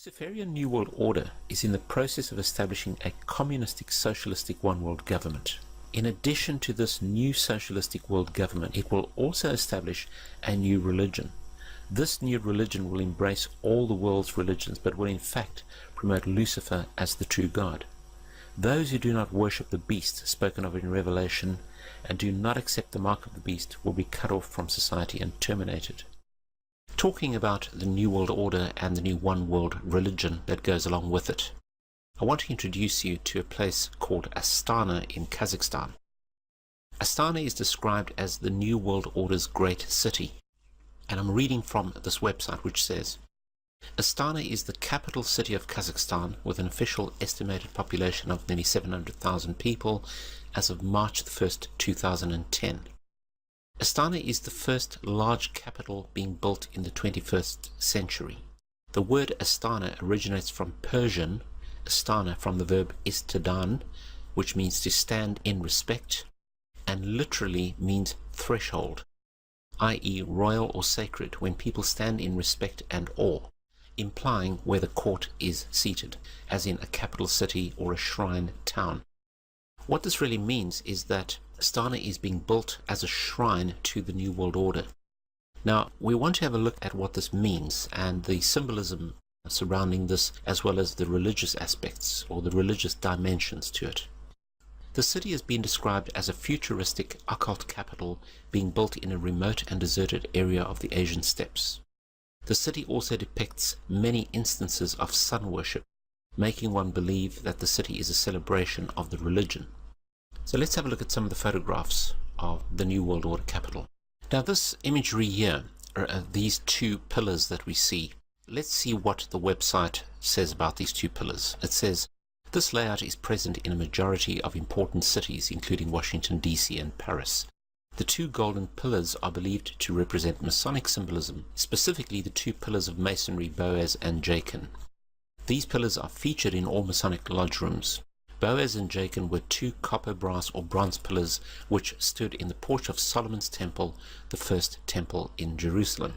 Luciferian New World Order is in the process of establishing a communistic socialistic one world government. In addition to this new socialistic world government, it will also establish a new religion. This new religion will embrace all the world's religions, but will in fact promote Lucifer as the true God. Those who do not worship the beast spoken of in Revelation and do not accept the mark of the beast will be cut off from society and terminated. Talking about the New World Order and the new one world religion that goes along with it, I want to introduce you to a place called Astana in Kazakhstan. Astana is described as the New World Order's great city, and I'm reading from this website which says, Astana is the capital city of Kazakhstan with an official estimated population of nearly 700,000 people as of March 1st, 2010. Astana is the first large capital being built in the 21st century. The word Astana originates from Persian, Astana from the verb istadan, which means to stand in respect, and literally means threshold, i.e. royal or sacred, when people stand in respect and awe, implying where the court is seated, as in a capital city or a shrine town. What this really means is that Astana is being built as a shrine to the New World Order. Now, we want to have a look at what this means and the symbolism surrounding this, as well as the religious aspects or the religious dimensions to it. The city has been described as a futuristic occult capital being built in a remote and deserted area of the Asian steppes. The city also depicts many instances of sun worship, making one believe that the city is a celebration of the religion. So let's have a look at some of the photographs of the New World Order capital. Now this imagery here, these two pillars that we see, let's see what the website says about these two pillars. It says, this layout is present in a majority of important cities, including Washington, D.C. and Paris. The two golden pillars are believed to represent Masonic symbolism, specifically the two pillars of Masonry, Boaz and Jachin. These pillars are featured in all Masonic lodge rooms. Boaz and Jachin were two copper, brass or bronze pillars which stood in the porch of Solomon's temple, the first temple in Jerusalem.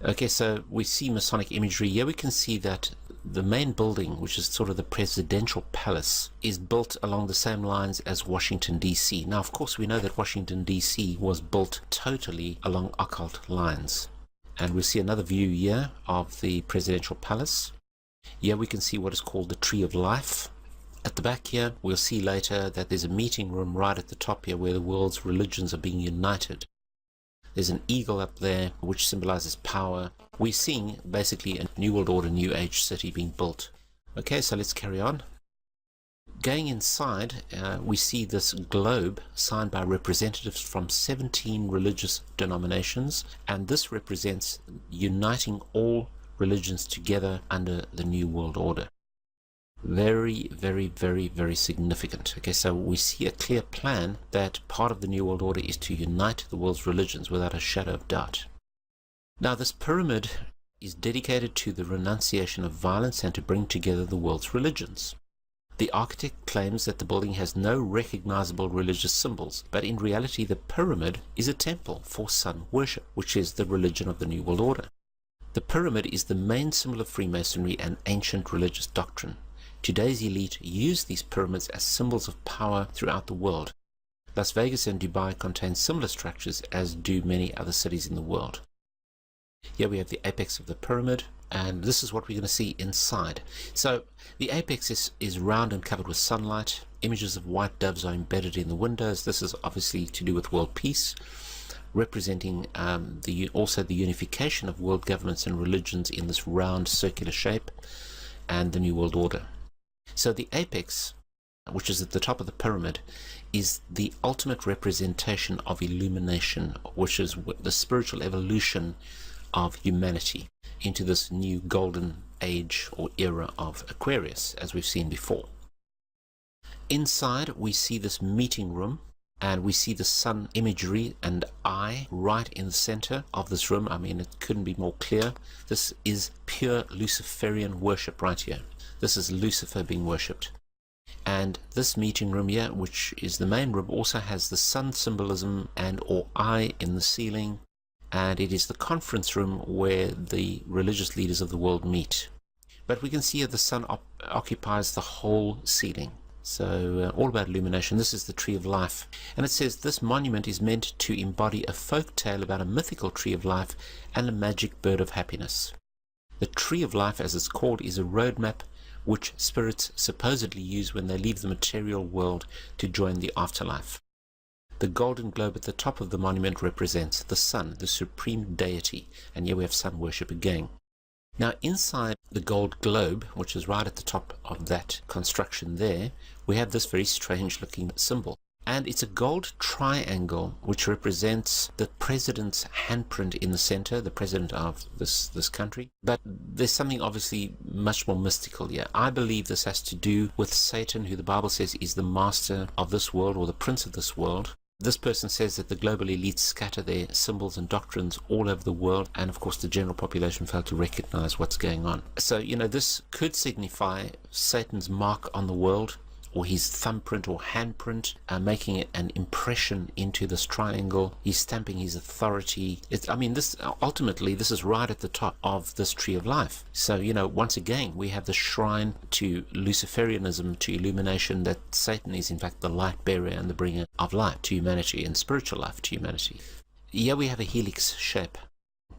Okay, so we see Masonic imagery. Here we can see that the main building, which is sort of the presidential palace, is built along the same lines as Washington, D.C. Now, of course, we know that Washington, D.C. was built totally along occult lines. And we see another view here of the presidential palace. Here we can see what is called the Tree of Life. At the back here, we'll see later that there's a meeting room right at the top here where the world's religions are being united. There's an eagle up there which symbolizes power. We're seeing basically a New World Order, New Age city being built. Okay, so let's carry on. Going inside, we see this globe signed by representatives from 17 religious denominations, and this represents uniting all religions together under the New World Order. Very, very, very, very significant. Okay, so we see a clear plan that part of the New World Order is to unite the world's religions without a shadow of doubt. Now, this pyramid is dedicated to the renunciation of violence and to bring together the world's religions. The architect claims that the building has no recognizable religious symbols, but in reality the pyramid is a temple for sun worship, which is the religion of the New World Order. The pyramid is the main symbol of Freemasonry and ancient religious doctrine. Today's elite use these pyramids as symbols of power throughout the world. Las Vegas and Dubai contain similar structures, as do many other cities in the world. Here we have the apex of the pyramid, and this is what we're going to see inside. So the apex is round and covered with sunlight. Images of white doves are embedded in the windows. This is obviously to do with world peace, representing also the unification of world governments and religions in this round circular shape, and the New World Order. So the apex, which is at the top of the pyramid, is the ultimate representation of illumination, which is the spiritual evolution of humanity into this new golden age or era of Aquarius, as we've seen before. Inside we see this meeting room, and we see the sun imagery and eye right in the center of this room. I mean, it couldn't be more clear. This is pure Luciferian worship right here. This is Lucifer being worshipped. And this meeting room here, which is the main room, also has the sun symbolism and or eye in the ceiling, and it is the conference room where the religious leaders of the world meet. But we can see here the sun occupies the whole ceiling. So all about illumination. This is the tree of life. And it says this monument is meant to embody a folk tale about a mythical tree of life and a magic bird of happiness. The tree of life, as it's called, is a roadmap which spirits supposedly use when they leave the material world to join the afterlife. The golden globe at the top of the monument represents the sun, the supreme deity, and here we have sun worship again. Now inside the gold globe, which is right at the top of that construction there, we have this very strange looking symbol. And it's a gold triangle which represents the president's handprint in the center, the president of this country. But there's something obviously much more mystical here. I believe this has to do with Satan, who the Bible says is the master of this world, or the prince of this world. This person says that the global elites scatter their symbols and doctrines all over the world, and of course the general population fail to recognize what's going on. So, this could signify Satan's mark on the world, or his thumbprint or handprint, making it an impression into this triangle. He's stamping his authority. Ultimately, this is right at the top of this tree of life. So, once again, we have the shrine to Luciferianism, to illumination, that Satan is in fact the light bearer and the bringer of light to humanity and spiritual life to humanity. Here we have a helix shape.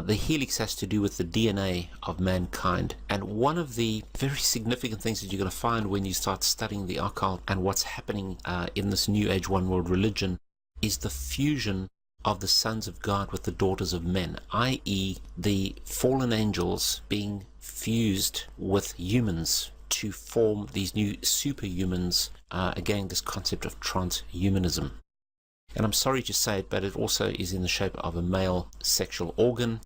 The helix has to do with the DNA of mankind, and one of the very significant things that you're going to find when you start studying the occult and what's happening in this new age one world religion is the fusion of the sons of God with the daughters of men, i.e. the fallen angels being fused with humans to form these new superhumans, again this concept of transhumanism. And I'm sorry to say it, but it also is in the shape of a male sexual organ,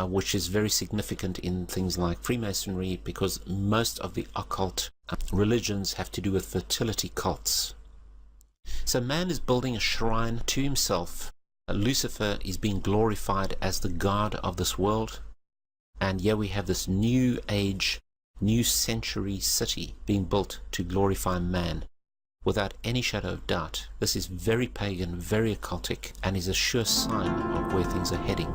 which is very significant in things like Freemasonry, because most of the occult religions have to do with fertility cults. So man is building a shrine to himself. Lucifer is being glorified as the god of this world. And here we have this new age, new century city being built to glorify man. Without any shadow of doubt, this is very pagan, very occultic, and is a sure sign of where things are heading.